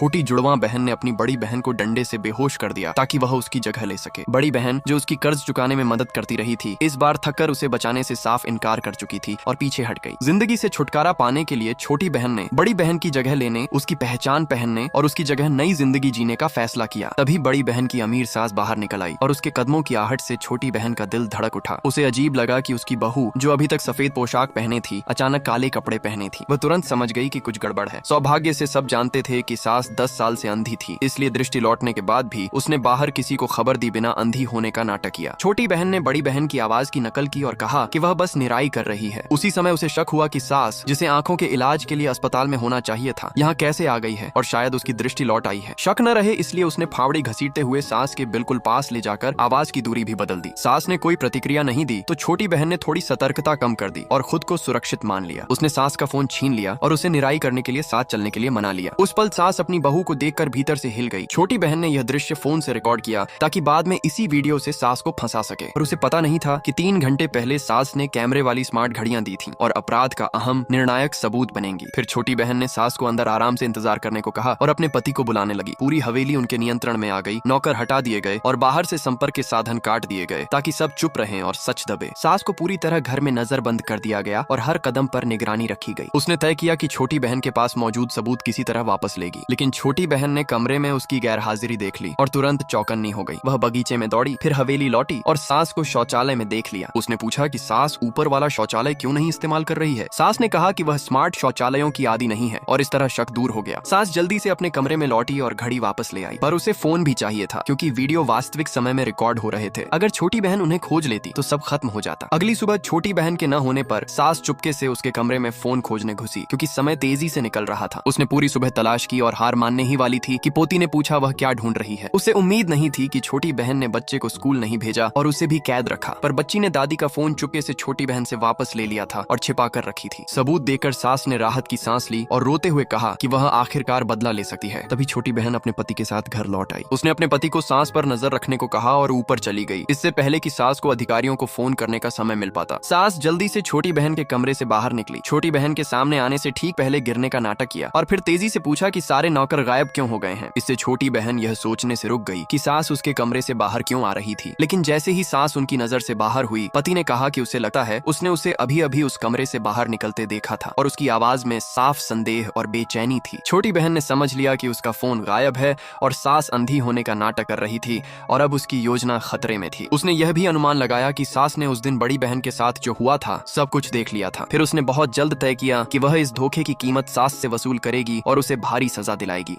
छोटी जुड़वा बहन ने अपनी बड़ी बहन को डंडे से बेहोश कर दिया ताकि वह उसकी जगह ले सके। बड़ी बहन जो उसकी कर्ज चुकाने में मदद करती रही थी, इस बार थककर उसे बचाने से साफ इनकार कर चुकी थी और पीछे हट गई। जिंदगी से छुटकारा पाने के लिए छोटी बहन ने बड़ी बहन की जगह लेने, उसकी पहचान पहनने और उसकी जगह नई जिंदगी जीने का फैसला किया। तभी बड़ी बहन की अमीर सास बाहर निकल आई और उसके कदमों की आहट से छोटी बहन का दिल धड़क उठा। उसे अजीब लगा कि उसकी बहू जो अभी तक सफेद पोशाक पहने थी, अचानक काले कपड़े पहने थी। वह तुरंत समझ गई कि कुछ गड़बड़ है। सौभाग्य से सब जानते थे कि सास 10 साल से अंधी थी, इसलिए दृष्टि लौटने के बाद भी उसने बाहर किसी को खबर दी बिना अंधी होने का नाटक किया। छोटी बहन ने बड़ी बहन की आवाज की नकल की और कहा कि वह बस निराई कर रही है। उसी समय उसे शक हुआ कि सास, जिसे आंखों के इलाज के लिए अस्पताल में होना चाहिए था, यहाँ कैसे आ गई है और शायद उसकी दृष्टि लौट आई है। शक न रहे इसलिए उसने फावड़ी घसीटते हुए सास के बिल्कुल पास ले जाकर आवाज की दूरी भी बदल दी। सास ने कोई प्रतिक्रिया नहीं दी तो छोटी बहन ने थोड़ी सतर्कता कम कर दी और खुद को सुरक्षित मान लिया। उसने सास का फोन छीन लिया और उसे निराई करने के लिए साथ चलने के लिए मना लिया। उस पल सास अपनी बहू को देखकर भीतर से हिल गई। छोटी बहन ने यह दृश्य फोन से रिकॉर्ड किया ताकि बाद में इसी वीडियो से सास को फंसा सके, और उसे पता नहीं था कि 3 घंटे पहले सास ने कैमरे वाली स्मार्ट घड़ियां दी थीं और अपराध का अहम निर्णायक सबूत बनेंगी। फिर छोटी बहन ने सास को अंदर आराम से इंतजार करने को कहा और अपने पति को बुलाने लगी। पूरी हवेली उनके नियंत्रण में आ गई। नौकर हटा दिए गए और बाहर से संपर्क के साधन काट दिए गए ताकि सब चुप रहें और सच दबे। सास को पूरी तरह घर में नजरबंद कर दिया गया और हर कदम पर निगरानी रखी गई। उसने तय किया कि छोटी बहन के पास मौजूद सबूत किसी तरह वापस लेगी, लेकिन छोटी बहन ने कमरे में उसकी गैरहाजिरी देख ली और तुरंत चौकन्नी हो गई। वह बगीचे में दौड़ी, फिर हवेली लौटी और सास को शौचालय में देख लिया। उसने पूछा कि सास ऊपर वाला शौचालय क्यों नहीं इस्तेमाल कर रही है। सास ने कहा कि वह स्मार्ट शौचालयों की आदी नहीं है और इस तरह शक दूर हो गया। सास जल्दी से अपने कमरे में लौटी और घड़ी वापस ले आई, पर उसे फोन भी चाहिए था क्योंकि वीडियो वास्तविक समय में रिकॉर्ड हो रहे थे। अगर छोटी बहन उन्हें खोज लेती तो सब खत्म हो जाता। अगली सुबह छोटी बहन के न होने पर सास चुपके से उसके कमरे में फोन खोजने घुसी क्योंकि समय तेजी से निकल रहा था। उसने पूरी सुबह तलाश की और हार मानने ही वाली थी कि पोती ने पूछा वह क्या ढूंढ रही है। उसे उम्मीद नहीं थी कि छोटी बहन ने बच्चे को स्कूल नहीं भेजा और उसे भी कैद रखा, पर बच्ची ने दादी का फोन चुपके से छोटी बहन से वापस ले लिया था और छिपा कर रखी थी। सबूत देकर सास ने राहत की सांस ली और रोते हुए कहा कि वह आखिरकार बदला ले सकती है। तभी छोटी बहन अपने पति के साथ घर लौट आई। उसने अपने पति को सांस पर नजर रखने को कहा और ऊपर चली गई, इससे पहले कि सास को अधिकारियों को फोन करने का समय मिल पाता। सास जल्दी से छोटी बहन के कमरे से बाहर निकली, छोटी बहन के सामने आने से ठीक पहले गिरने का नाटक किया और फिर तेजी से पूछा कि सारे नौकर गायब क्यों हो गए हैं। इससे छोटी बहन यह सोचने से रुक गई कि सास उसके कमरे से बाहर क्यों आ रही थी, लेकिन जैसे ही सास उनकी नजर से बाहर हुई, पति ने कहा कि उसे लगता है उसने उसे अभी अभी उस कमरे से बाहर निकलते देखा था और उसकी आवाज में साफ संदेह और बेचैनी थी। छोटी बहन ने समझ लिया कि उसका फोन गायब है और सास अंधी होने का नाटक कर रही थी और अब उसकी योजना खतरे में थी। उसने यह भी अनुमान लगाया कि सास ने उस दिन बड़ी बहन के साथ जो हुआ था सब कुछ देख लिया था। फिर उसने बहुत जल्द तय किया कि वह इस धोखे की कीमत सास से वसूल करेगी और उसे भारी सजा दिलाएगी।